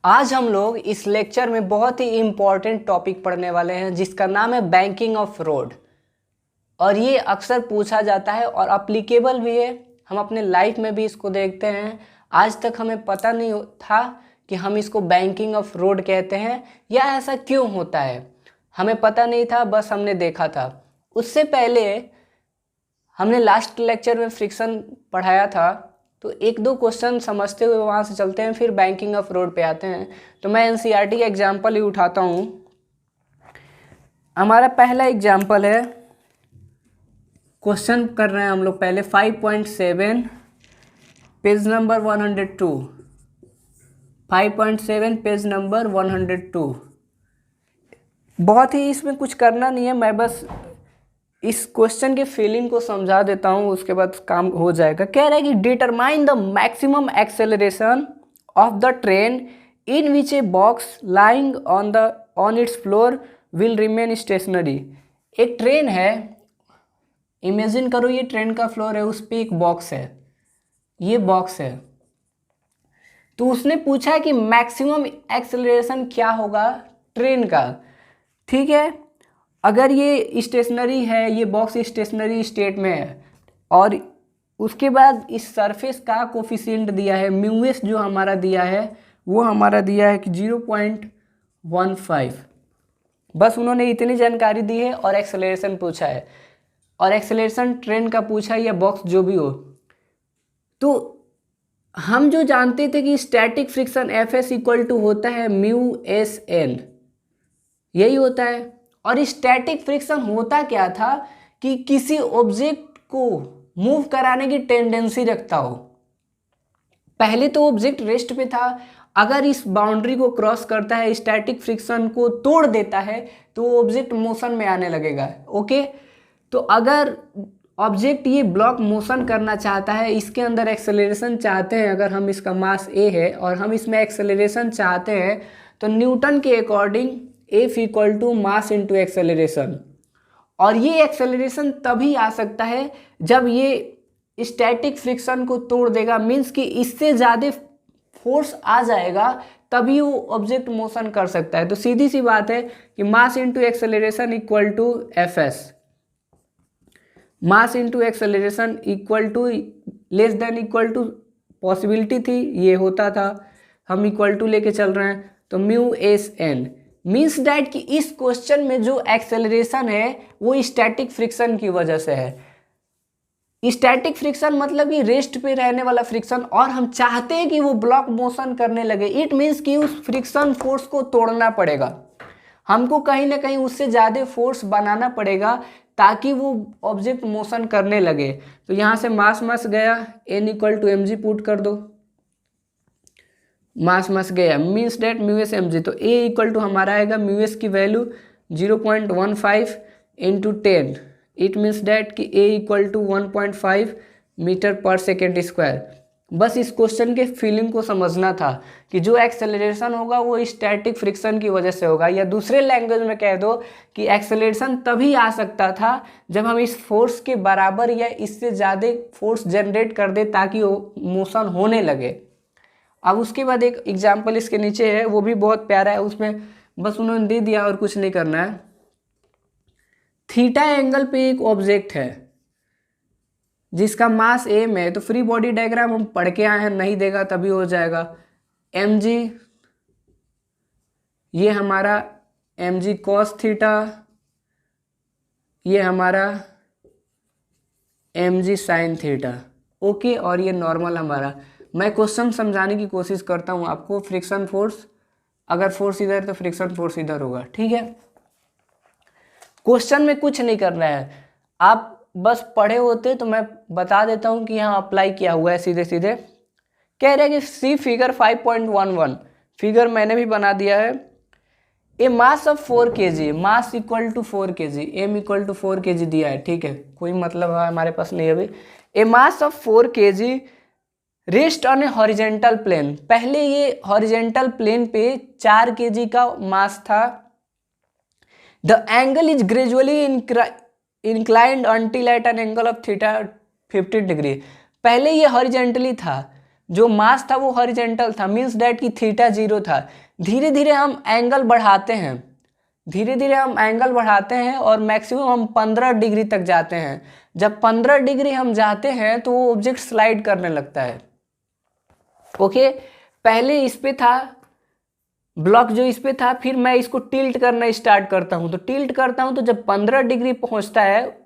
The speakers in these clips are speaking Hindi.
आज हम लोग इस लेक्चर में बहुत ही इम्पॉर्टेंट टॉपिक पढ़ने वाले हैं जिसका नाम है बैंकिंग ऑफ रोड। और ये अक्सर पूछा जाता है और अप्लीकेबल भी है। हम अपने लाइफ में भी इसको देखते हैं। आज तक हमें पता नहीं था कि हम इसको बैंकिंग ऑफ रोड कहते हैं या ऐसा क्यों होता है, हमें पता नहीं था, बस हमने देखा था। उससे पहले हमने लास्ट लेक्चर में फ्रिक्शन पढ़ाया था, तो एक दो क्वेश्चन समझते हुए वहाँ से चलते हैं, फिर बैंकिंग ऑफ रोड पे आते हैं। तो मैं एनसीईआरटी का एग्जाम्पल ही उठाता हूँ। हमारा पहला एग्जाम्पल है, क्वेश्चन कर रहे हैं हम लोग पहले 5.7 पेज नंबर 102। 5.7 page number 102। बहुत ही इसमें कुछ करना नहीं है, मैं बस इस क्वेश्चन के फीलिंग को समझा देता हूँ, उसके बाद काम हो जाएगा। कह रहा है कि determine the maximum acceleration of the train in which a box lying on it's floor will remain stationery. एक ट्रेन है, इमेजिन करो ये ट्रेन का फ्लोर है, उस पर एक बॉक्स है, ये बॉक्स है। तो उसने पूछा कि मैक्सिमम एक्सेलरेशन क्या होगा ट्रेन का। ठीक है, अगर ये स्टेशनरी है, ये बॉक्स स्टेशनरी स्टेट में है, और उसके बाद इस सरफेस का कोफिशिएंट दिया है म्यूएस, जो हमारा दिया है वो हमारा दिया है कि 0.15। बस उन्होंने इतनी जानकारी दी है और एक्सेलरेशन पूछा है, और एक्सेलरेशन ट्रेन का पूछा या बॉक्स जो भी हो। तो हम जो जानते थे कि static friction Fs equal to होता है म्यू एस एन, यही होता है। और स्टैटिक फ्रिक्शन होता क्या था कि किसी ऑब्जेक्ट को मूव कराने की टेंडेंसी रखता हो। पहले तो ऑब्जेक्ट रेस्ट पे था, अगर इस बाउंड्री को क्रॉस करता है, स्टैटिक फ्रिक्शन को तोड़ देता है, तो ऑब्जेक्ट मोशन में आने लगेगा। ओके, तो अगर ऑब्जेक्ट ये ब्लॉक मोशन करना चाहता है, इसके अंदर एक्सेलरेशन चाहते हैं, अगर हम इसका मास a है और हम इसमें एक्सेलरेशन चाहते हैं, तो न्यूटन के according F equal to mass into acceleration. और ये एक्सेलरेशन तभी आ सकता है जब ये स्टैटिक फ्रिक्शन को तोड़ देगा, मीन्स कि इससे ज़्यादा फोर्स आ जाएगा, तभी वो ऑब्जेक्ट मोशन कर सकता है। तो सीधी सी बात है कि mass into acceleration equal to Fs। Mass into acceleration equal to less than equal to possibility थी, ये होता था, हम इक्वल टू लेके चल रहे हैं, तो mu S N means that कि इस क्वेश्चन में जो एक्सेलरेशन है वो स्टैटिक फ्रिक्शन की वजह से है। स्टैटिक फ्रिक्शन मतलब कि रेस्ट पे रहने वाला फ्रिक्शन, और हम चाहते हैं कि वो ब्लॉक मोशन करने लगे। इट मीन्स कि उस फ्रिक्शन फोर्स को तोड़ना पड़ेगा, हमको कहीं ना कहीं उससे ज़्यादा फोर्स बनाना पड़ेगा ताकि वो ऑब्जेक्ट मोशन करने लगे। तो यहाँ से मास गया, n equal to mg put कर दो, मास गया, means that mu S M G. तो a इक्वल टू हमारा आएगा म्यू एस की value 0.15 into 10। It means that कि a equal to 1.5 metre per second square. बस इस क्वेश्चन के फीलिंग को समझना था कि जो एक्सेलरेशन होगा वो स्टैटिक फ्रिक्शन की वजह से होगा, या दूसरे लैंग्वेज में कह दो कि एक्सेलरेशन तभी आ सकता था जब हम इस फोर्स के बराबर या इससे ज़्यादा फोर्स जनरेट कर दे ताकि वो मोशन होने लगे। अब उसके बाद एक एग्जाम्पल इसके नीचे है, वो भी बहुत प्यारा है, उसमें बस उन्होंने दे दिया और कुछ नहीं करना है। थीटा एंगल पे एक ऑब्जेक्ट है जिसका मास m है, तो फ्री बॉडी डायग्राम हम पढ़ के आए हैं, नहीं देगा तभी हो जाएगा। mg, ये हमारा mg cos थीटा, ये हमारा mg sin थीटा। ओके, और ये नॉर्मल हमारा। मैं क्वेश्चन समझाने की कोशिश करता हूँ आपको। फ्रिक्शन फोर्स, अगर फोर्स इधर तो फ्रिक्शन फोर्स इधर होगा। ठीक है, क्वेश्चन में कुछ नहीं करना है, आप बस पढ़े होते तो मैं बता देता हूँ कि यहाँ अप्लाई किया हुआ है सीधे सीधे। कह रहे हैं कि सी फिगर 5.11, फिगर मैंने भी बना दिया है। A mass of 4 kg, mass equal to 4 kg, M equal to 4 kg दिया है। ठीक है, कोई मतलब है हमारे पास नहीं अभी। A mass of 4 kg rest on a horizontal plane. पहले ये हॉरिजेंटल प्लेन पे 4 kg का मास था। The angle is gradually inclined until at an angle of theta 15 degree. पहले ये हॉरिजेंटली था, जो मास था वो हॉरिजेंटल था, मीन्स डैट कि थीटा 0 था। धीरे धीरे हम एंगल बढ़ाते हैं, धीरे धीरे हम एंगल बढ़ाते हैं और मैक्सिमम हम 15 डिग्री तक जाते हैं। जब 15 डिग्री हम जाते हैं तो वो ऑब्जेक्ट स्लाइड करने लगता है। ओके, पहले इस पे था ब्लॉक, जो इस पे था, फिर मैं इसको टिल्ट करना स्टार्ट करता हूँ, तो टिल्ट करता हूँ तो जब 15 डिग्री पहुँचता है,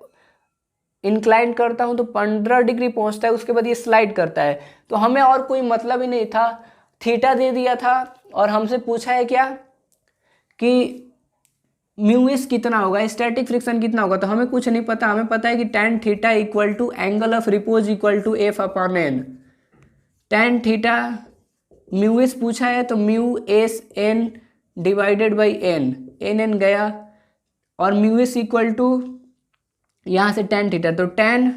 इंक्लाइन करता हूँ तो 15 डिग्री पहुँचता है, उसके बाद ये स्लाइड करता है। तो हमें और कोई मतलब ही नहीं था, थीटा दे दिया था और हमसे पूछा है क्या कि म्यू एस कितना होगा, स्टैटिक फ्रिक्शन कितना होगा। तो हमें कुछ नहीं पता, हमें पता है कि tan theta equal to angle of repose equal to F upon N. tan theta mu S पूछा है तो mu S N divided by N, N गया, और म्यू एस इक्वल टू यहाँ से tan थीटा, तो tan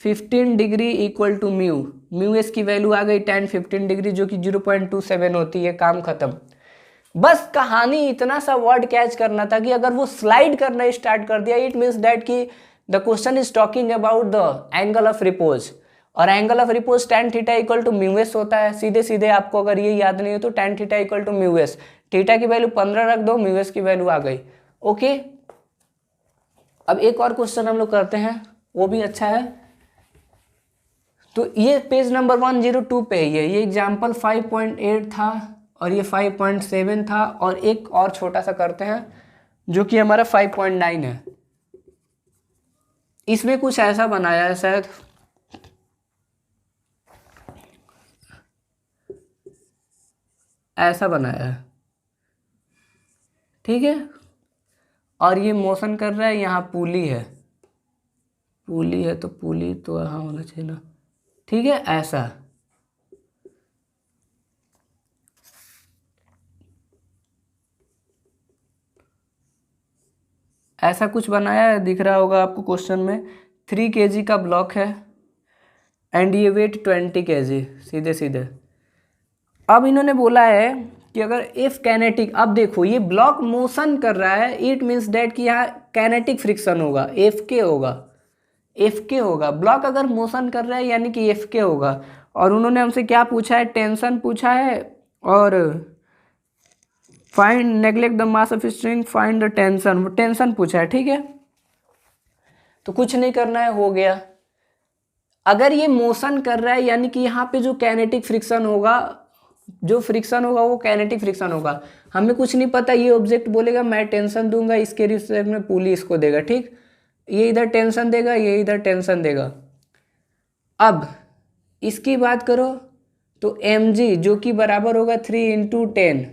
15 degree equal to mu S की वैल्यू आ गई tan 15 डिग्री, जो कि 0.27 होती है। काम खत्म। बस कहानी इतना सा वर्ड कैच करना था कि अगर वो स्लाइड करना स्टार्ट कर दिया, इट मीन्स दैट कि the question is talking about the angle of repose, और angle of repose tan theta equal to mu S होता है। सीधे सीधे आपको अगर ये याद नहीं हो तो tan theta equal to mu S, theta की वैल्यू 15 रख दो, म्यू एस की वैल्यू आ गई। ओके, अब एक और क्वेश्चन हम लोग करते हैं, वो भी अच्छा है। तो ये पेज नंबर 102 पे है, ये एग्जाम्पल 5.8 था और ये 5.7 था, और एक और छोटा सा करते हैं जो कि हमारा 5.9 है। इसमें कुछ ऐसा बनाया है, शायद ऐसा बनाया है, ठीक है, और ये मोशन कर रहा है, यहाँ पुली है, पुली है तो पुली तो यहाँ होना चाहिए ना, ठीक है, ऐसा। ऐसा कुछ बनाया है, दिख रहा होगा आपको क्वेश्चन में। 3 kg का ब्लॉक है एंड ये वेट 20 kg, सीधे सीधे। अब इन्होंने बोला है कि अगर इफ कैनेटिक, अब देखो ये ब्लॉक मोशन कर रहा है, इट मीन्स डैट कि यहाँ कैनेटिक फ्रिक्शन होगा, एफ के होगा, एफ के होगा। ब्लॉक अगर मोशन कर रहा है यानी कि एफ के होगा। और उन्होंने हमसे क्या पूछा है, टेंशन पूछा है, और find neglect the mass of string, find the tension, वो टेंशन पूछा है, ठीक है। तो कुछ नहीं करना है, हो गया। अगर ये मोशन कर रहा है यानी कि यहाँ पे जो कैनेटिक फ्रिक्शन होगा, जो फ्रिक्शन होगा वो कैनेटिक फ्रिक्शन होगा। हमें कुछ नहीं पता, ये ऑब्जेक्ट बोलेगा मैं टेंशन दूंगा, इसके रिस्पेक्ट में पुली इसको देगा, ठीक। ये इधर टेंशन देगा, ये इधर टेंशन देगा। अब इसकी बात करो तो mg जो कि बराबर होगा 3 इंटू 10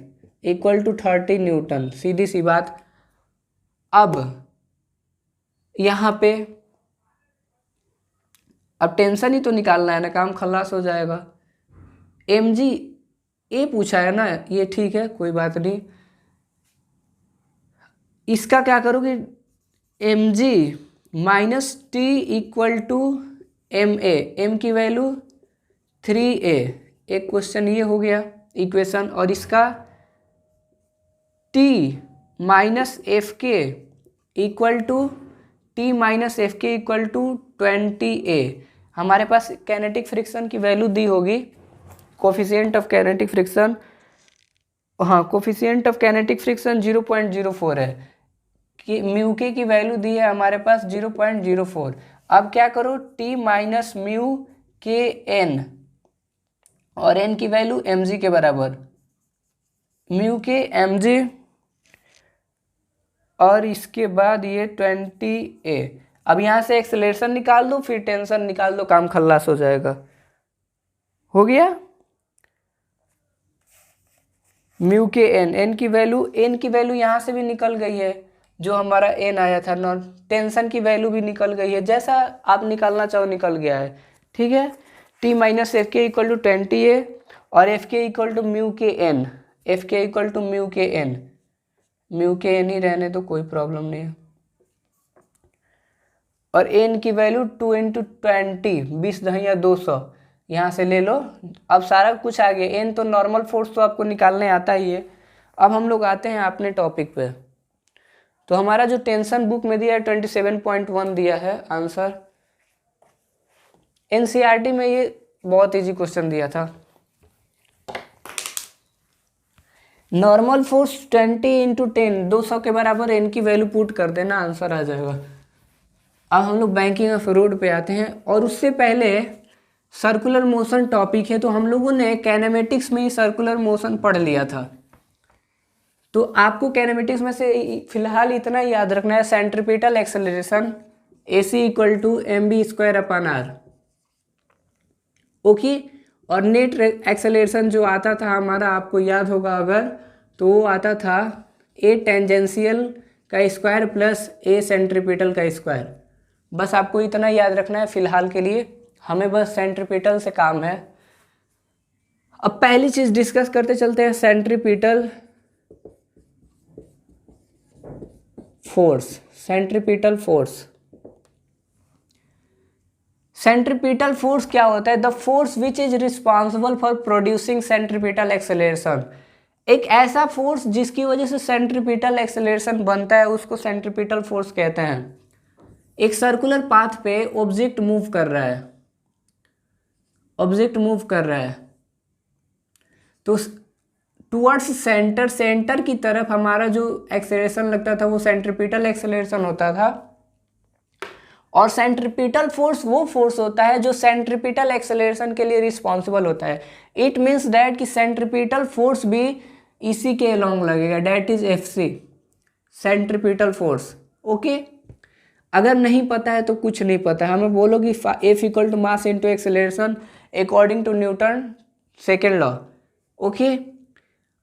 इक्वल टू 30 न्यूटन, सीधी सी बात। अब यहाँ पे अब टेंशन ही तो निकालना है ना, काम खलास हो जाएगा। mg ए पूछा है ना, ये ठीक है, कोई बात नहीं। इसका क्या करोगे, mg minus T equal to M A, M की वैल्यू 3a, एक क्वेश्चन ये हो गया इक्वेशन। और इसका t माइनस एफ के equal to T minus F के इक्वल टू 20a। हमारे पास कैनेटिक फ्रिक्शन की वैल्यू दी होगी, कोफिशिएंट ऑफ कैनेटिक फ्रिक्शन, हाँ कोफिशिएंट ऑफ कैनेटिक फ्रिक्शन 0.04 है, कि म्यू के की वैल्यू दी है हमारे पास 0.04। अब क्या करो, t माइनस म्यू के एन, और n की वैल्यू mg के बराबर, म्यू के mg, और इसके बाद ये 20a। अब यहाँ से एक्सेलरेशन निकाल दो, फिर टेंशन निकाल दो, काम खल्लास हो जाएगा। हो गया, म्यू के एन की वैल्यू यहाँ से भी निकल गई है, जो हमारा n आया था नॉन, टेंशन की वैल्यू भी निकल गई है, जैसा आप निकालना चाहो निकल गया है, ठीक है। t माइनस एफ के इक्वल टू 20a और एफ के इक्वल टू म्यू के एन, एफ के इक्वल टू म्यू के एन, म्यू के एन ही रहने तो कोई प्रॉब्लम नहीं है। और n की वैल्यू 2 इंटू 20, 20 दहिया 200, यहाँ से ले लो। अब सारा कुछ आ गया, n तो नॉर्मल फोर्स तो आपको निकालने आता ही है। अब हम लोग आते हैं अपने टॉपिक पे। तो हमारा जो टेंशन बुक में दिया है 27.1 दिया है आंसर। एनसीईआरटी में ये बहुत इजी क्वेश्चन दिया था। नॉर्मल फोर्स 20 इंटू 10, 200 के बराबर n की वैल्यू पुट कर देना, आंसर आ जाएगा। अब हम लोग बैंकिंग ऑफ रोड पे आते हैं, और उससे पहले सर्कुलर मोशन टॉपिक है, तो हम लोगों ने कैनेमेटिक्स में ही सर्कुलर मोशन पढ़ लिया था। तो आपको कैनेमेटिक्स में से फिलहाल इतना याद रखना है, centripetal acceleration AC equal to mv²/r, okay. और नेट एक्सेलरेशन जो आता था हमारा, आपको याद होगा अगर, तो वो आता था A टेंजेंशियल का स्क्वायर प्लस A सेंट्रीपिटल का स्क्वायर। बस आपको इतना याद रखना है फिलहाल के लिए, हमें बस सेंट्रीपिटल से काम है। अब पहली चीज़ डिस्कस करते चलते हैं, centripetal force. Centripetal force, centripetal force क्या होता है? The force which is responsible for producing centripetal acceleration. एक ऐसा फोर्स जिसकी वजह से सेंट्रीपिटल एक्सेलरेशन बनता है, उसको सेंट्रीपिटल फोर्स कहते हैं। एक सर्कुलर पाथ पे ऑब्जेक्ट मूव कर रहा है, ऑब्जेक्ट मूव कर रहा है, तो टुवर्ड्स सेंटर, सेंटर की तरफ हमारा जो एक्सेलरेशन लगता था वो सेंट्रीपिटल एक्सेलरेशन होता था। और सेंट्रीपिटल फोर्स वो फोर्स होता है जो सेंट्रीपिटल एक्सेलरेशन के लिए रिस्पॉन्सिबल होता है। इट मीन्स दैट कि सेंट्रीपिटल फोर्स भी इसी के अलोंग लगेगा, that is FC, centripetal force, okay. अगर नहीं पता है तो कुछ नहीं पता है, हमें बोलो कि F equal to mass into acceleration according to Newton second law, okay.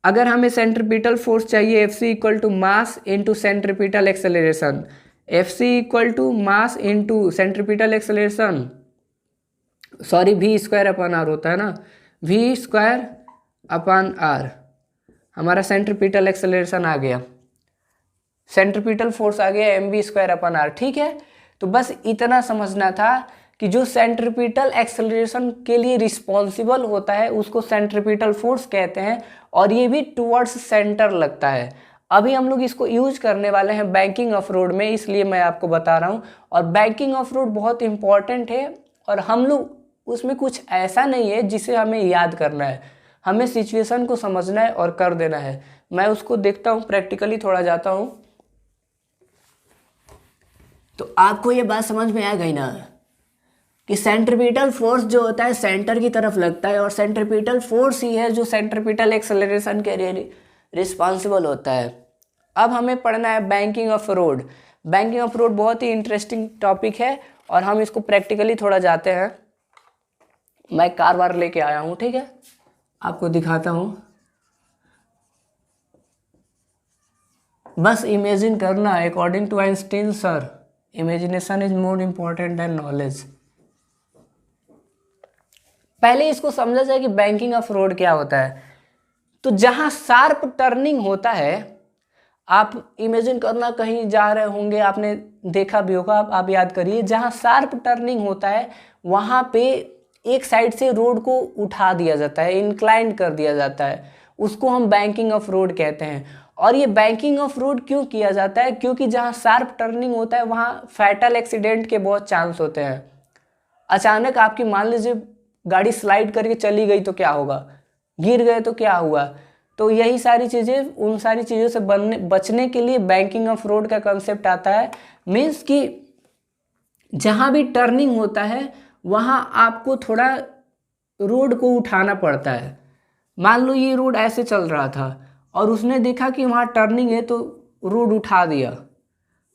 अगर हमें सेंट्रीपिटल फोर्स चाहिए, FC equal to mass into centripetal acceleration, FC equal to mass into centripetal acceleration, sorry V²/r होता है ना, V²/r हमारा सेंट्रीपिटल एक्सेलरेशन आ गया, सेंट्रीपिटल फोर्स आ गया mv²/r, ठीक है। तो बस इतना समझना था कि जो सेंट्रीपिटल एक्सेलरेशन के लिए रिस्पॉन्सिबल होता है उसको सेंट्रीपिटल फोर्स कहते हैं, और ये भी टुवर्ड्स सेंटर लगता है। अभी हम लोग इसको यूज करने वाले हैं बैंकिंग ऑफ रोड में, इसलिए मैं आपको बता रहा हूँ। और बैंकिंग ऑफ रोड बहुत इंपॉर्टेंट है, और हम लोग उसमें कुछ ऐसा नहीं है जिसे हमें याद करना है, हमें सिचुएशन को समझना है और कर देना है। मैं उसको देखता हूँ, प्रैक्टिकली थोड़ा जाता हूँ, तो आपको ये बात समझ में आ गई ना कि सेंट्रीपिटल फोर्स जो होता है सेंटर की तरफ लगता है, और सेंट्रीपिटल फोर्स ही है जो सेंट्रीपिटल एक्सेलरेशन के लिए रिस्पॉन्सिबल होता है। अब हमें पढ़ना है banking of road. Banking of road बहुत ही इंटरेस्टिंग टॉपिक है, और हम इसको प्रैक्टिकली थोड़ा जाते हैं। मैं कार वार लेके आया हूँ, ठीक है, आपको दिखाता हूँ। बस इमेजिन करना, according to Einstein sir, imagination is more important than knowledge. पहले इसको समझा जाए कि बैंकिंग ऑफ रोड क्या होता है। तो जहाँ शार्प टर्निंग होता है, आप इमेजिन करना कहीं जा रहे होंगे, आपने देखा भी होगा, आप याद करिए, जहाँ शार्प टर्निंग होता है वहाँ पे एक साइड से रोड को उठा दिया जाता है, इंक्लाइन कर दिया जाता है, उसको हम बैंकिंग ऑफ रोड कहते हैं। और ये बैंकिंग ऑफ रोड क्यों किया जाता है? क्योंकि जहाँ शार्प टर्निंग होता है वहाँ फैटल एक्सीडेंट के बहुत चांस होते हैं। अचानक आपकी मान लीजिए गाड़ी स्लाइड करके चली गई तो क्या होगा, गिर गए तो क्या हुआ। तो यही सारी चीज़ें, उन सारी चीज़ों से बचने के लिए बैंकिंग ऑफ रोड का कंसेप्ट आता है। मीन्स कि जहाँ भी टर्निंग होता है वहाँ आपको थोड़ा रोड को उठाना पड़ता है। मान लो ये रोड ऐसे चल रहा था और उसने देखा कि वहाँ टर्निंग है तो रोड उठा दिया।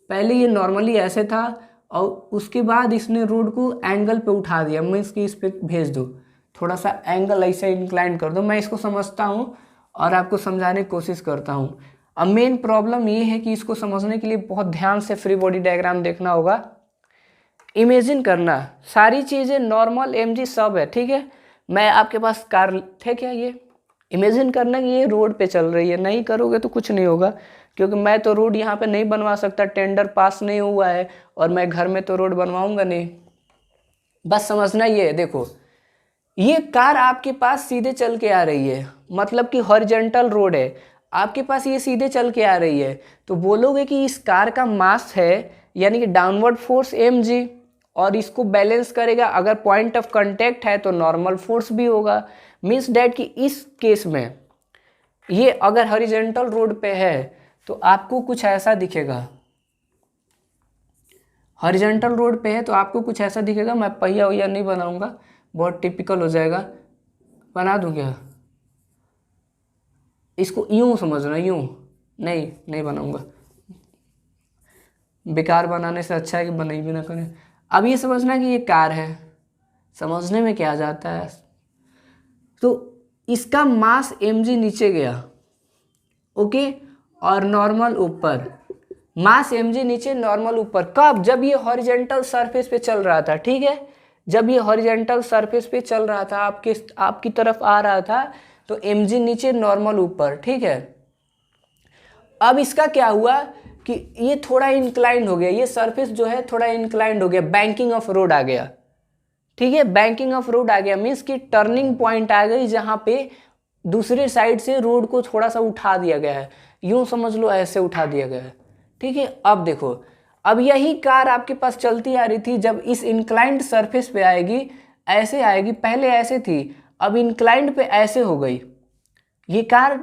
पहले ये नॉर्मली ऐसे था और उसके बाद इसने रोड को एंगल पे उठा दिया, मीन्स कि इस पर भेज दो, थोड़ा सा एंगल ऐसे इंक्लाइन कर दो। मैं इसको समझता हूँ और आपको समझाने की कोशिश करता हूँ। अब मेन प्रॉब्लम ये है कि इसको समझने के लिए बहुत ध्यान से फ्री बॉडी डायग्राम देखना होगा। इमेजिन करना, सारी चीज़ें नॉर्मल mg सब है, ठीक है। मैं आपके पास कार है क्या, ये इमेजिन करना कि ये रोड पे चल रही है। नहीं करोगे तो कुछ नहीं होगा, क्योंकि मैं तो रोड यहाँ पे नहीं बनवा सकता, टेंडर पास नहीं हुआ है, और मैं घर में तो रोड बनवाऊंगा नहीं। बस समझना ये है, देखो ये कार आपके पास सीधे चल के आ रही है, मतलब कि हॉरिजॉन्टल रोड है, आपके पास ये सीधे चल के आ रही है, तो बोलोगे कि इस कार का मास है यानी कि डाउनवर्ड फोर्स mg, और इसको बैलेंस करेगा। अगर पॉइंट ऑफ कांटेक्ट है तो नॉर्मल फोर्स भी होगा। मीन्स डैट कि इस केस में ये अगर हॉरिजॉन्टल रोड पे है तो आपको कुछ ऐसा दिखेगा, हॉरिजॉन्टल रोड पे है तो आपको कुछ ऐसा दिखेगा। मैं पहिया वैया नहीं बनाऊंगा, बहुत टिपिकल हो जाएगा। बना दूं क्या? इसको यूं समझना, यूं नहीं बनाऊंगा, बेकार बनाने से अच्छा है कि बनाई भी ना करें। अब ये समझना कि ये कार है, समझने में क्या जाता है। तो इसका मास mg नीचे गया, ओके, और नॉर्मल ऊपर। मास mg नीचे, नॉर्मल ऊपर। कब? जब ये हॉरिजॉन्टल सरफेस पे चल रहा था, ठीक है। जब ये हॉरिजॉन्टल सरफेस पे चल रहा था, आपकी तरफ आ रहा था, तो mg नीचे, नॉर्मल ऊपर, ठीक है। अब इसका क्या हुआ कि ये थोड़ा इंक्लाइंड हो गया, ये सरफेस जो है थोड़ा इंक्लाइंड हो गया, बैंकिंग ऑफ रोड आ गया, ठीक है। बैंकिंग ऑफ रोड आ गया मीन्स कि टर्निंग पॉइंट आ गई, जहां पे दूसरे साइड से रोड को थोड़ा सा उठा दिया गया है। यूं समझ लो, ऐसे उठा दिया गया है, ठीक है। अब देखो, अब यही कार आपके पास चलती आ रही थी, जब इस इंक्लाइंड सरफेस पे आएगी, ऐसे आएगी। पहले ऐसे थी, अब इंक्लाइंड पे ऐसे हो गई, ये कार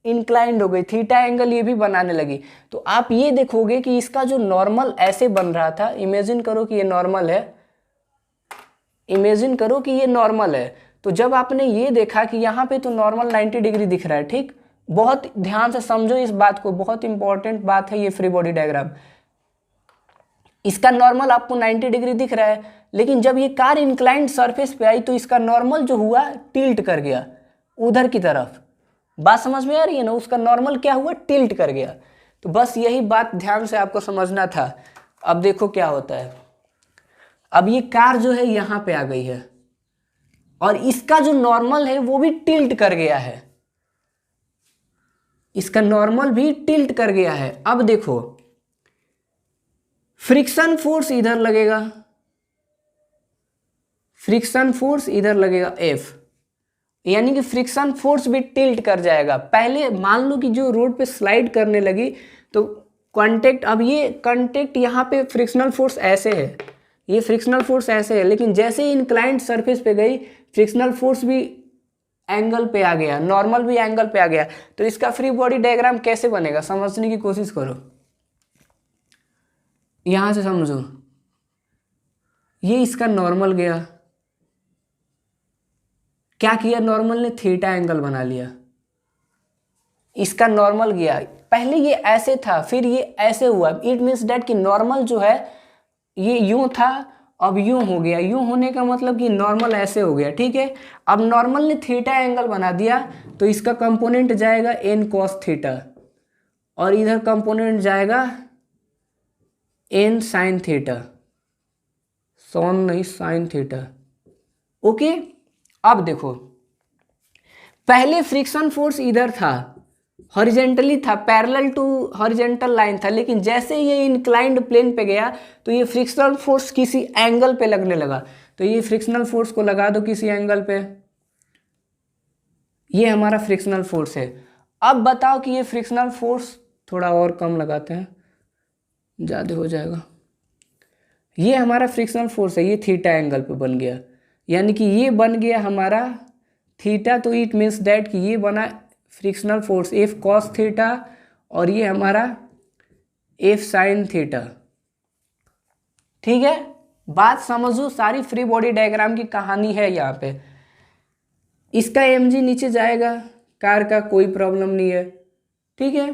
इंक्लाइंड हो गई, थीटा एंगल ये भी बनाने लगी। तो आप ये देखोगे कि इसका जो नॉर्मल ऐसे बन रहा था, इमेजिन करो कि ये नॉर्मल है, इमेजिन करो कि ये नॉर्मल है। तो जब आपने ये देखा कि यहाँ पे तो नॉर्मल 90 डिग्री दिख रहा है, ठीक। बहुत ध्यान से समझो इस बात को, बहुत इंपॉर्टेंट बात है ये फ्री बॉडी डायग्राम। इसका नॉर्मल आपको 90 डिग्री दिख रहा है, लेकिन जब ये कार इंक्लाइंड सरफेस पे आई तो इसका नॉर्मल जो हुआ टिल्ट कर गया उधर की तरफ। बात समझ में आ रही है ना? उसका नॉर्मल क्या हुआ? टिल्ट कर गया। तो बस यही बात ध्यान से आपको समझना था। अब देखो क्या होता है, अब ये कार जो है यहां पे आ गई है और इसका जो नॉर्मल है वो भी टिल्ट कर गया है, इसका नॉर्मल भी टिल्ट कर गया है। अब देखो, फ्रिक्शन फोर्स इधर लगेगा, फ्रिक्शन फोर्स इधर लगेगा F, यानी कि फ्रिक्शन फोर्स भी टिल्ट कर जाएगा। पहले मान लो कि जो रोड पे स्लाइड करने लगी तो कांटेक्ट, अब ये कांटेक्ट यहाँ पे फ्रिक्शनल फोर्स ऐसे है, ये फ्रिक्शनल फोर्स ऐसे है, लेकिन जैसे ही इंक्लाइंड सरफेस पे गई फ्रिक्शनल फोर्स भी एंगल पे आ गया, नॉर्मल भी एंगल पे आ गया। तो इसका फ्री बॉडी डायग्राम कैसे बनेगा समझने की कोशिश करो, यहां से समझो। ये इसका नॉर्मल गया, क्या किया नॉर्मल ने? थीटा एंगल बना लिया। इसका नॉर्मल गया, पहले ये ऐसे था फिर ये ऐसे हुआ। इट मीन्स डैट कि नॉर्मल जो है ये यूं था, अब यूं हो गया। यूं होने का मतलब कि नॉर्मल ऐसे हो गया, ठीक है। अब नॉर्मल ने थीटा एंगल बना दिया तो इसका कंपोनेंट जाएगा n cos थीटा और इधर कंपोनेंट जाएगा n sin थीटा, सोन नहीं sin थीटा, ओके। अब देखो, पहले फ्रिक्शन फोर्स इधर था, हॉरिजेंटली था, पैरेलल टू हॉरिजेंटल लाइन था, लेकिन जैसे ये इंक्लाइंड प्लेन पे गया तो ये फ्रिक्शनल फोर्स किसी एंगल पे लगने लगा। तो ये फ्रिक्शनल फोर्स को लगा दो किसी एंगल पे, ये हमारा फ्रिक्शनल फोर्स है। अब बताओ कि ये फ्रिक्शनल फोर्स, थोड़ा और कम लगाते हैं, ज़्यादा हो जाएगा। ये हमारा फ्रिक्शनल फोर्स है, ये थीटा एंगल पे बन गया, यानी कि ये बन गया हमारा थीटा। तो इट मीन्स दैट कि ये बना frictional force F cos theta और ये हमारा F sin थीटा, ठीक है। बात समझो, सारी फ्री बॉडी डायग्राम की कहानी है यहाँ पे। इसका mg नीचे जाएगा, कार का कोई प्रॉब्लम नहीं है, ठीक है।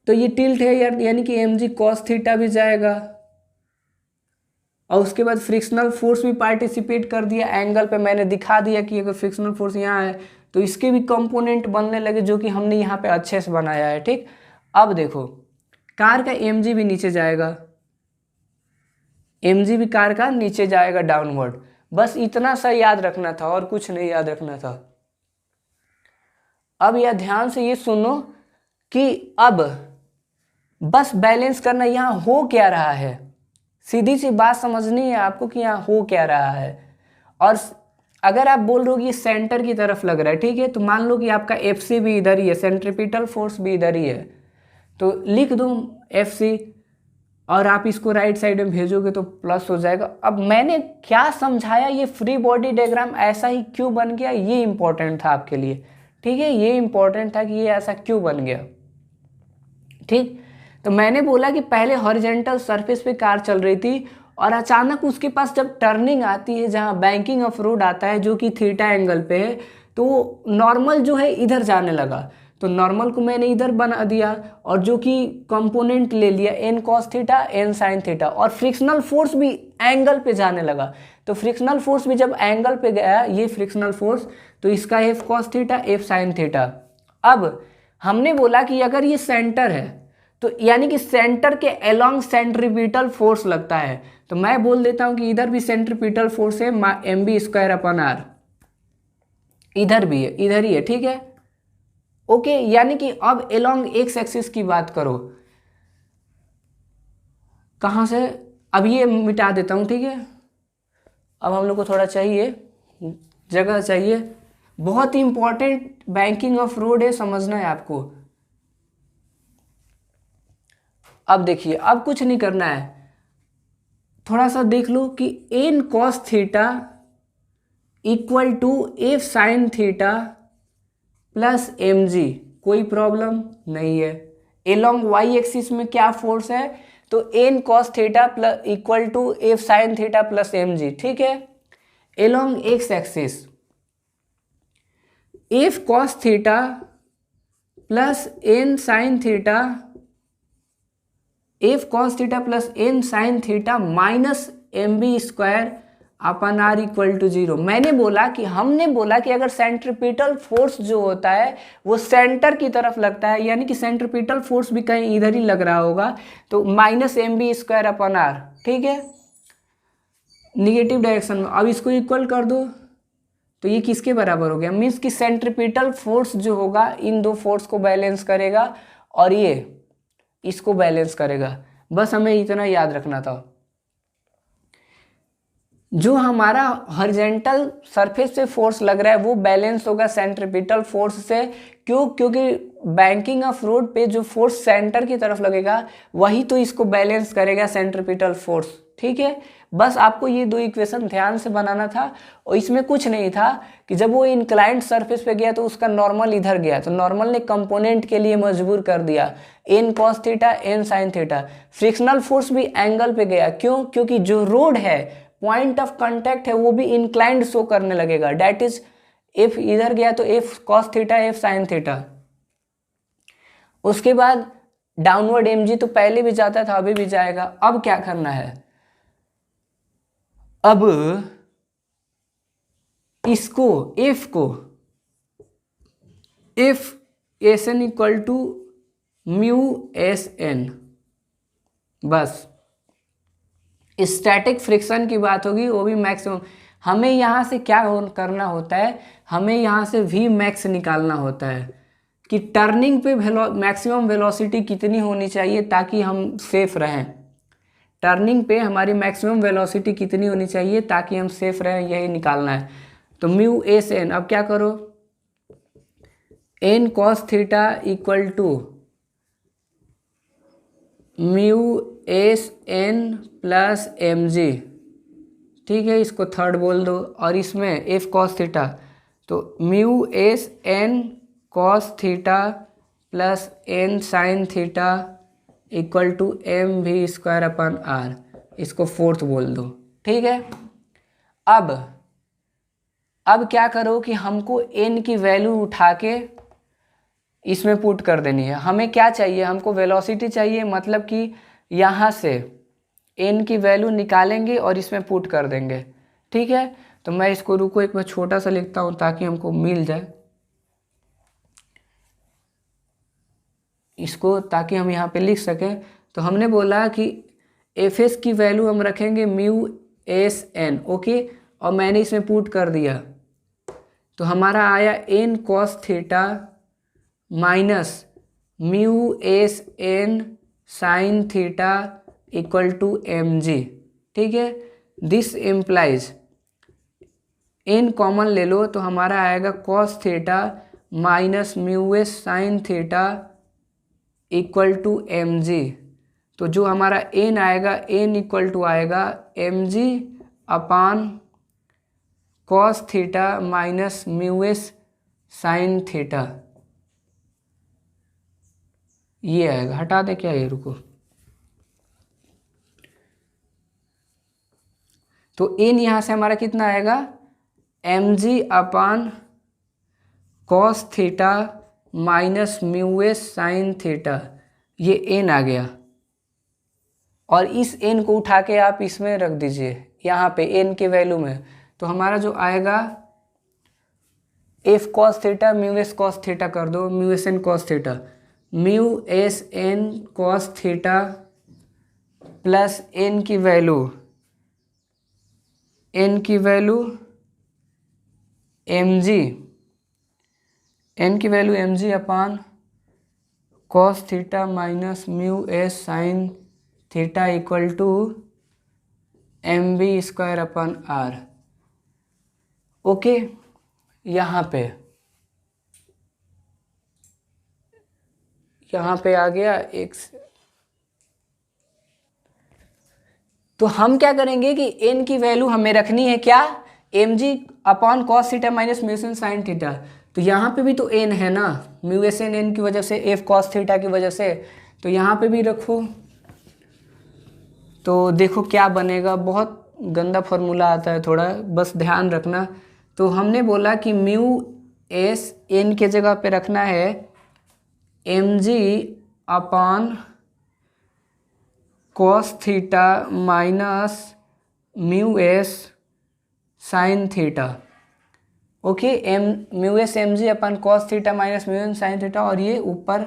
तो ये टिल्ट है यार, यानी कि mg cos थीटा भी जाएगा और उसके बाद फ्रिक्शनल फोर्स भी पार्टिसिपेट कर दिया एंगल पे। मैंने दिखा दिया कि अगर फ्रिक्शनल फोर्स यहाँ है तो इसके भी कंपोनेंट बनने लगे, जो कि हमने यहाँ पे अच्छे से बनाया है, ठीक। अब देखो, कार का mg भी नीचे जाएगा, mg भी कार का नीचे जाएगा डाउनवर्ड। बस इतना सा याद रखना था और कुछ नहीं याद रखना था। अब यह ध्यान से ये सुनो कि अब बस बैलेंस करना, यहाँ हो क्या रहा है, सीधी सी बात समझनी है आपको कि यहाँ हो क्या रहा है। और अगर आप बोल रहे हो कि सेंटर की तरफ लग रहा है, ठीक है, तो मान लो कि आपका FC भी इधर ही है, सेंट्रीपिटल फोर्स भी इधर ही है, तो लिख दूँ FC और आप इसको राइट साइड में भेजोगे तो प्लस हो जाएगा। अब मैंने क्या समझाया, ये फ्री बॉडी डायग्राम ऐसा ही क्यों बन गया, ये इंपॉर्टेंट था आपके लिए। ठीक है, ये इंपॉर्टेंट था कि ये ऐसा क्यों बन गया। ठीक, तो मैंने बोला कि पहले हॉरिजॉन्टल सरफेस पे कार चल रही थी और अचानक उसके पास जब टर्निंग आती है जहाँ बैंकिंग ऑफ रोड आता है जो कि थीटा एंगल पे है, तो नॉर्मल जो है इधर जाने लगा। तो नॉर्मल को मैंने इधर बना दिया और जो कि कंपोनेंट ले लिया N cos theta N sine theta, और फ्रिक्शनल फोर्स भी एंगल पे जाने लगा। तो फ्रिक्शनल फोर्स भी जब एंगल पे गया, ये फ्रिक्शनल फोर्स, तो इसका F cos theta F sine theta. अब हमने बोला कि अगर ये सेंटर है तो यानी कि सेंटर के अलोंग सेंट्रीपिटल फोर्स लगता है, तो मैं बोल देता हूं कि इधर भी सेंट्रीपिटल फोर्स है M B square upon R, इधर भी है, इधर ही है। ठीक है, ओके। यानी कि अब अलोंग एक्स एक्सिस की बात करो, कहां से, अब ये मिटा देता हूं। ठीक है, अब हम लोग को थोड़ा चाहिए जगह चाहिए, बहुत ही इंपॉर्टेंट बैंकिंग ऑफ रोड है, समझना है आपको। अब देखिए, अब कुछ नहीं करना है, थोड़ा सा देख लो कि N cos theta equal to F sine theta plus M G, कोई प्रॉब्लम नहीं है। एलोंग वाई एक्सिस में क्या फोर्स है, तो N cos theta plus equal to F sine theta plus M G. ठीक है, along X axis F cos theta plus N sine theta, F cos theta plus N sine theta minus M B square upon R equal to 0। मैंने बोला कि हमने बोला कि अगर सेंट्रीपिटल फोर्स जो होता है वो सेंटर की तरफ लगता है, यानी कि सेंट्रीपिटल फोर्स भी कहीं इधर ही लग रहा होगा, तो minus M B square upon R. ठीक है, निगेटिव डायरेक्शन में। अब इसको इक्वल कर दो तो ये किसके बराबर हो गया, मीन्स कि सेंट्रीपिटल फोर्स जो होगा इन दो फोर्स को बैलेंस करेगा और ये इसको बैलेंस करेगा। बस हमें इतना याद रखना था। जो हमारा हॉरिजॉन्टल सरफेस से फोर्स लग रहा है वो बैलेंस होगा सेंट्रीपिटल फोर्स से। क्यों, क्योंकि बैंकिंग ऑफ रोड पे जो फोर्स सेंटर की तरफ लगेगा वही तो इसको बैलेंस करेगा, सेंट्रीपिटल फोर्स। ठीक है, बस आपको ये दो इक्वेशन ध्यान से बनाना था। और इसमें कुछ नहीं था कि जब वो इंक्लाइंड सरफेस पे गया तो उसका नॉर्मल इधर गया, तो नॉर्मल ने कंपोनेंट के लिए मजबूर कर दिया N cos theta N sine theta. Frictional force भी एंगल पे गया, क्यों, क्योंकि जो रोड है पॉइंट ऑफ कांटेक्ट है वो भी इंक्लाइंड शो करने लगेगा, डेट इज एफ इधर गया तो F cos theta F sine theta. उसके बाद डाउनवर्ड एम जी तो पहले भी जाता था अभी भी जाएगा। अब क्या करना है, अब इसको एफ को F S N equal to mu S N, बस स्टैटिक फ्रिक्शन की बात होगी, वो भी मैक्सिमम। हमें यहाँ से क्या करना होता है, हमें यहाँ से वी मैक्स निकालना होता है कि टर्निंग पे मैक्सिमम वेलोसिटी कितनी होनी चाहिए ताकि हम सेफ रहें। टर्निंग पे हमारी मैक्सिमम वेलोसिटी कितनी होनी चाहिए ताकि हम सेफ रहें, यही निकालना है। तो म्यू एस एन, अब क्या करो, N cos theta equal to mu S N plus M G. ठीक है, इसको थर्ड बोल दो, और इसमें एफ कॉस थीटा, तो mu S N cos theta plus N sine theta equal to M V square upon R, इसको फोर्थ बोल दो। ठीक है, अब क्या करो कि हमको एन की वैल्यू उठा के इसमें पुट कर देनी है। हमें क्या चाहिए, हमको वेलोसिटी चाहिए, मतलब कि यहाँ से एन की वैल्यू निकालेंगे और इसमें पुट कर देंगे। ठीक है, तो मैं इसको रुको एक बार छोटा सा लिखता हूँ ताकि हमको मिल जाए इसको, ताकि हम यहाँ पे लिख सकें। तो हमने बोला कि एफ एस की वैल्यू हम रखेंगे म्यू एस एन, ओके, और मैंने इसमें पुट कर दिया तो हमारा आया N cos theta minus mu S N sine theta equal to M G. ठीक है, दिस इम्प्लाइज एन कॉमन ले लो तो हमारा आएगा cos theta minus mu S sine theta equal to M G. तो जो हमारा एन आएगा, एन इक्वल टू आएगा mg upon cos theta minus mu S sine theta. ये आएगा, हटा दे क्या ये, रुको। तो एन यहाँ से हमारा कितना आएगा, mg upon cos theta minus mu S sine theta, ये एन आ गया। और इस एन को उठा के आप इसमें रख दीजिए, यहाँ पे एन के वैल्यू में। तो हमारा जो आएगा F cos theta mu S cos theta कर दो, mu S N cos theta, mu S N cos theta plus N की value M G upon cos theta minus mu S sine theta equal to M B square upon R. Okay, यहाँ पे आ गया एक्स। तो हम क्या करेंगे कि एन की वैल्यू हमें रखनी है क्या, M G upon cos theta minus mu S N sine theta. तो यहाँ पे भी तो एन है ना, म्यू एस एन एन की वजह से, एफ कॉस थीटा की वजह से, तो यहाँ पे भी रखो। तो देखो क्या बनेगा, बहुत गंदा फॉर्मूला आता है थोड़ा, बस ध्यान रखना। तो हमने बोला कि म्यू एस एन के जगह पे रखना है M G upon cos theta minus mu S sine theta. Okay, mu S M G upon cos theta minus mu S sine theta, और ये ऊपर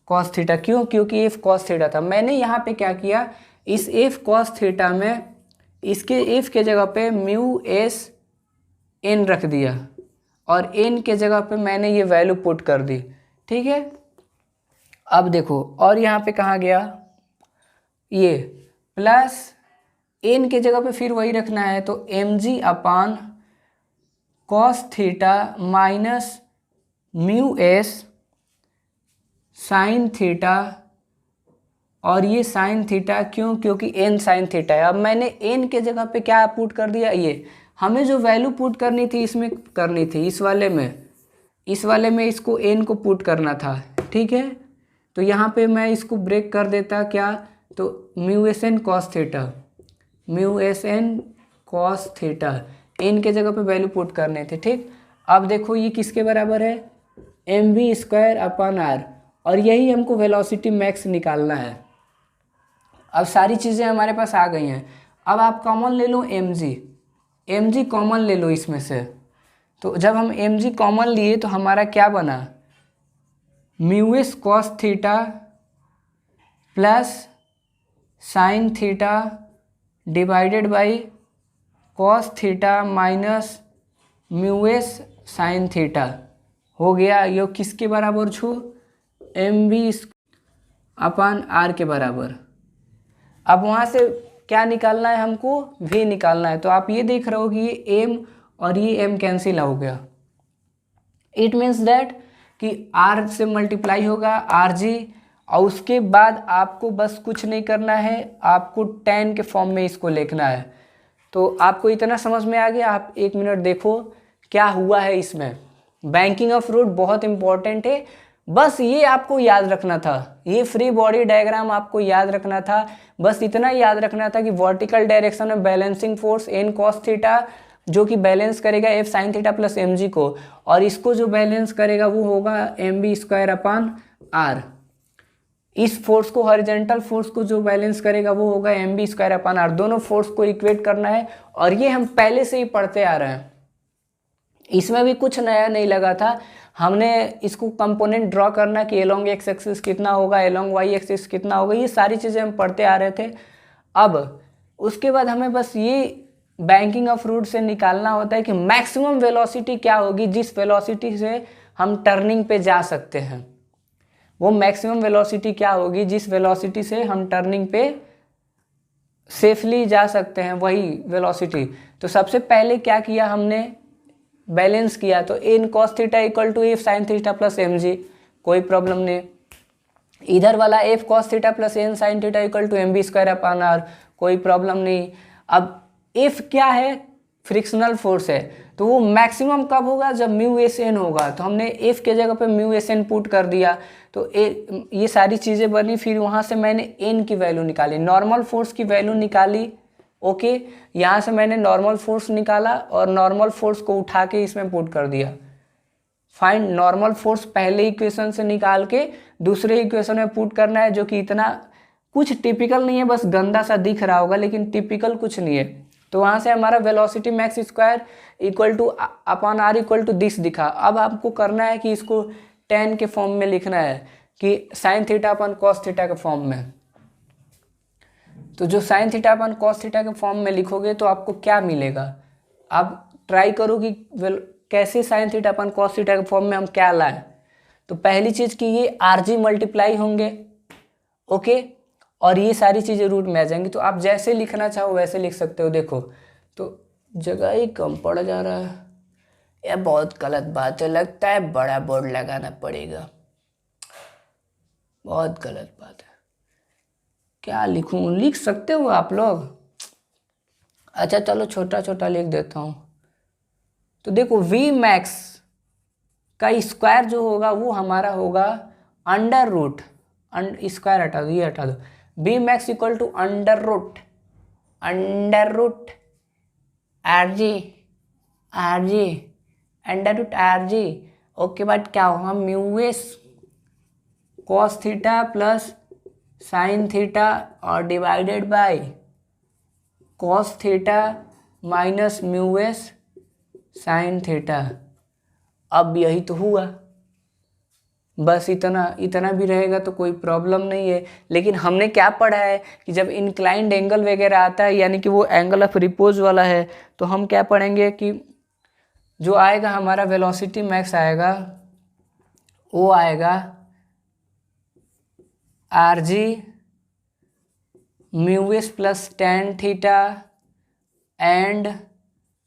कॉस थीटा। क्यों, क्योंकि एफ कॉस थीटा था। मैंने यहाँ पे क्या किया, इस एफ कॉस थीटा में इसके एफ के जगह पे म्यू एस एन रख दिया, और एन के जगह पे मैंने ये वैल्यू पुट कर दी। ठीक है, अब देखो, और यहाँ पे कहाँ गया, ये प्लस एन के जगह पे फिर वही रखना है, तो M G upon cos theta minus mu S sine theta, और ये साइन थीटा क्यों, क्योंकि एन साइन थीटा है। अब मैंने एन के जगह पे क्या पुट कर दिया, ये हमें जो वैल्यू पुट करनी थी इसमें करनी थी, इस वाले में इसको एन को पुट करना था। ठीक है, तो यहाँ पे मैं इसको ब्रेक कर देता क्या, तो mu S N cos theta, N के जगह पे वैल्यू पुट करने थे। ठीक, अब देखो ये किसके बराबर है, M V square upon R, और यही हमको वेलोसिटी मैक्स निकालना है। अब सारी चीज़ें हमारे पास आ गई हैं। अब आप कॉमन ले लो एम जी कॉमन ले लो इसमें से। तो जब हम एम जी कॉमन लिए तो हमारा क्या बना, mu S cos theta plus sine theta divided by cos theta minus mu S sine theta हो गया। ये किसके बराबर छू, एम बी अपान आर के बराबर। अब वहाँ से क्या निकालना है हमको, v निकालना है। तो आप ये देख रहे हो कि ये m और ये m कैंसिल हो गया। इट मीन्स दैट कि r से मल्टीप्लाई होगा rg, और उसके बाद आपको बस कुछ नहीं करना है, आपको tan के फॉर्म में इसको लिखना है। तो आपको इतना समझ में आ गया। आप एक मिनट देखो क्या हुआ है इसमें। बैंकिंग ऑफ फ्लूइड बहुत इंपॉर्टेंट है, बस ये आपको याद रखना था, ये फ्री बॉडी डायग्राम आपको याद रखना था। बस इतना याद रखना था कि वर्टिकल डायरेक्शन में balancing force N cos theta जो कि बैलेंस करेगा F sine theta plus M G को, और इसको जो बैलेंस करेगा वो होगा M B square upon R. इस फोर्स को, हॉरिजॉन्टल फोर्स को जो बैलेंस करेगा वो होगा M B square upon R. दोनों फोर्स को इक्वेट करना है, और ये हम पहले से ही पढ़ते आ रहे हैं, इसमें भी कुछ नया नहीं लगा था। हमने इसको कंपोनेंट ड्रॉ करना कि एलोंग एक्स एक्सिस कितना होगा, एलोंग वाई एक्सिस कितना होगा, ये सारी चीज़ें हम पढ़ते आ रहे थे। अब उसके बाद हमें बस ये बैंकिंग ऑफ फ्लूइड से निकालना होता है कि मैक्सिमम वेलोसिटी क्या होगी जिस वेलोसिटी से हम टर्निंग पे जा सकते हैं। वो मैक्सिमम वेलोसिटी क्या होगी जिस वेलोसिटी से हम टर्निंग पे सेफली जा सकते हैं, वही वेलोसिटी। तो सबसे पहले क्या किया हमने, बैलेंस किया। तो N cos theta equal to F sine theta plus M G, कोई प्रॉब्लम नहीं। इधर वाला F cos theta plus N sine theta equal to M B square upon R, कोई प्रॉब्लम नहीं। अब एफ क्या है, फ्रिक्शनल फोर्स है, तो वो मैक्सिमम कब होगा, जब म्यू एस एन होगा। तो हमने एफ के जगह पे म्यू एस एन पुट कर दिया, तो ये सारी चीज़ें बनी। फिर वहाँ से मैंने एन की वैल्यू निकाली, नॉर्मल फोर्स की वैल्यू निकाली। ओके, यहाँ से मैंने नॉर्मल फोर्स निकाला और नॉर्मल फोर्स को उठा के इसमें पुट कर दिया। फाइंड नॉर्मल फोर्स पहले इक्वेशन से निकाल के दूसरे इक्वेशन में पुट करना है, जो कि इतना कुछ टिपिकल नहीं है, बस गंदा सा दिख रहा होगा लेकिन टिपिकल कुछ नहीं है। तो वहाँ से हमारा velocity max square equal to upon R equal to this दिखा। अब आपको करना है कि इसको tan के फॉर्म में लिखना है, कि साइन थीटा अपन कॉस थीटा के फॉर्म में। तो जो साइन थीटा अपन कॉस थीटा के फॉर्म में लिखोगे तो आपको क्या मिलेगा, आप ट्राई करो कि कैसे साइन थीटा अपन कॉस थीटा के फॉर्म में हम क्या लाएं। तो पहली चीज़ कि ये आर जी मल्टीप्लाई होंगे, ओके, और ये सारी चीज़ें रूट में आ जाएंगी। तो आप जैसे लिखना चाहो वैसे लिख सकते हो। देखो तो जगह ही कम पड़ जा रहा है, यह बहुत गलत बात है, लगता है बड़ा बोर्ड लगाना पड़ेगा, बहुत गलत बात है। क्या लिखूं, लिख सकते हो आप लोग? अच्छा चलो छोटा छोटा लिख देता हूँ। तो देखो वी मैक्स का स्क्वायर जो होगा वो हमारा होगा अंडर रूट, स्क्वायर हटा दो, ये हटा दो, B max equal to under root R G under root R G. Okay, but क्या होगा, mu S cos theta plus sine theta और divided by cos theta minus mu S sine theta. अब यही तो हुआ, बस इतना भी रहेगा तो कोई प्रॉब्लम नहीं है। लेकिन हमने क्या पढ़ा है कि जब इंक्लाइंड एंगल वगैरह आता है, यानी कि वो एंगल ऑफ रिपोज वाला है, तो हम क्या पढ़ेंगे कि जो आएगा हमारा वेलोसिटी मैक्स आएगा, वो आएगा R G mu S plus tan theta and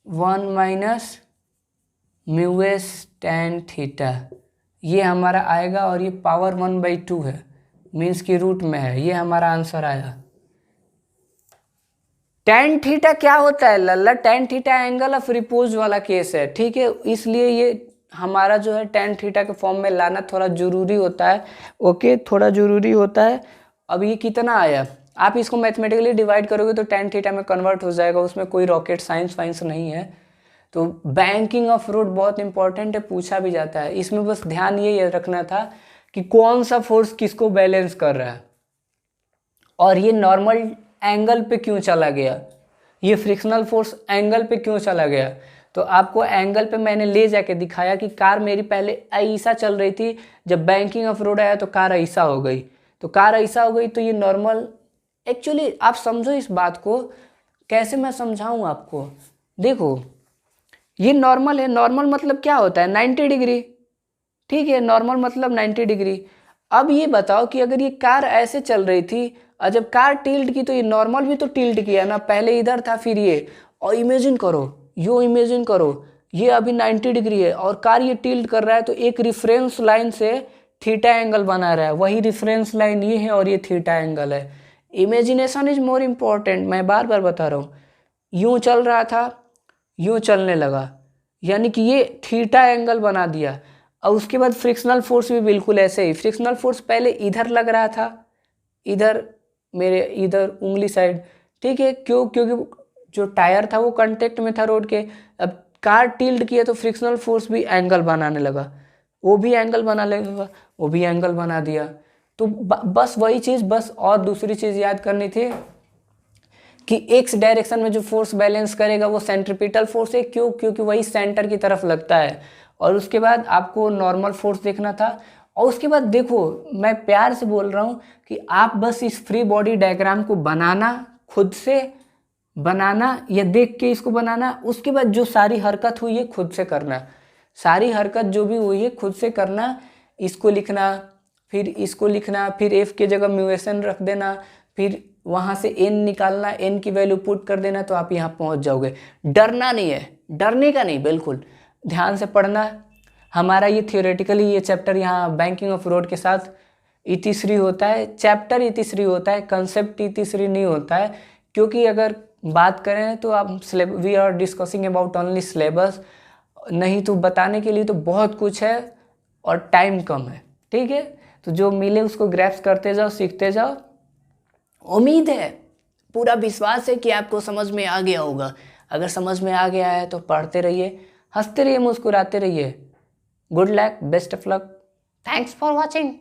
1 minus mu S tan theta, ये हमारा आएगा। और ये पावर 1/2 है, मीन्स की रूट में है, ये हमारा आंसर आया। टेन थीटा क्या होता है लल्ला, tan theta angle of repose वाला केस है, ठीक है, इसलिए ये हमारा जो है टेन थीटा के फॉर्म में लाना थोड़ा जरूरी होता है। ओके, थोड़ा जरूरी होता है। अब ये कितना आया, आप इसको मैथमेटिकली डिवाइड करोगे तो टेन थीटा में कन्वर्ट हो जाएगा, उसमें कोई रॉकेट साइंस वाइंस नहीं है। तो बैंकिंग ऑफ रूट बहुत इंपॉर्टेंट है, पूछा भी जाता है। इसमें बस ध्यान ये रखना था कि कौन सा फोर्स किसको बैलेंस कर रहा है, और ये नॉर्मल एंगल पे क्यों चला गया, ये फ्रिक्शनल फोर्स एंगल पे क्यों चला गया। तो आपको एंगल पे मैंने ले जाके दिखाया कि कार मेरी पहले ऐसा चल रही थी, जब बैंकिंग ऑफ रोड आया तो कार ऐसा हो गई, तो कार ऐसा हो गई। तो ये नॉर्मल, एक्चुअली आप समझो इस बात को, कैसे मैं समझाऊं आपको। देखो ये नॉर्मल है, नॉर्मल मतलब क्या होता है, 90 डिग्री, ठीक है, नॉर्मल मतलब 90 डिग्री। अब ये बताओ कि अगर ये कार ऐसे चल रही थी और जब कार टिल्ट की तो ये नॉर्मल भी तो टिल्ट किया ना, पहले इधर था फिर ये, और इमेजिन करो ये अभी 90 डिग्री है और कार ये टिल्ट कर रहा है, तो एक रिफरेंस लाइन से थीटा एंगल बना रहा है, वही रिफरेंस लाइन ये है और ये थीटा एंगल है। इमेजिनेशन इज मोर इम्पॉर्टेंट, मैं बार बार बता रहा हूँ। यूँ चल रहा था, यूँ चलने लगा, यानी कि ये थीटा एंगल बना दिया। और उसके बाद फ्रिक्शनल फोर्स भी बिल्कुल ऐसे ही, फ्रिक्शनल फोर्स पहले इधर लग रहा था, इधर मेरे इधर उंगली साइड, ठीक है, क्योंकि जो टायर था वो कांटेक्ट में था रोड के। अब कार टिल्ट किया तो फ्रिक्शनल फोर्स भी एंगल बनाने लगा, वो भी एंगल बना लेगा, वो भी एंगल बना दिया। तो बस वही चीज़, बस और दूसरी चीज़ याद करनी थी कि एक्स डायरेक्शन में जो फोर्स बैलेंस करेगा वो सेंट्रीपिटल फोर्स है, क्योंकि वही सेंटर की तरफ लगता है। और उसके बाद आपको नॉर्मल फोर्स देखना था। और उसके बाद देखो, मैं प्यार से बोल रहा हूँ कि आप बस इस फ्री बॉडी डायग्राम को बनाना, खुद से बनाना या देख के इसको बनाना। उसके बाद जो सारी हरकत हुई है खुद से करना, सारी हरकत जो भी हुई है खुद से करना। इसको लिखना, फिर इसको लिखना, फिर एफ के जगह म्यूएसन रख देना, फिर वहाँ से एन निकालना, एन की वैल्यू पुट कर देना, तो आप यहाँ पहुँच जाओगे। डरना नहीं है, डरने का नहीं, बिल्कुल ध्यान से पढ़ना। हमारा ये थियोरेटिकली ये चैप्टर यहाँ बैंकिंग ऑफ रोड के साथ E3 होता है, चैप्टर E3 होता है, कंसेप्ट E3 नहीं होता है। क्योंकि अगर बात करें तो आप we are discussing about only syllabus, नहीं तो बताने के लिए तो बहुत कुछ है और टाइम कम है। ठीक है, तो जो मिले उसको ग्रैस्प करते जाओ, सीखते जाओ। उम्मीद है, पूरा विश्वास है कि आपको समझ में आ गया होगा। अगर समझ में आ गया है तो पढ़ते रहिए, हंसते रहिए, मुस्कुराते रहिए। Good luck, best of luck, thanks for watching.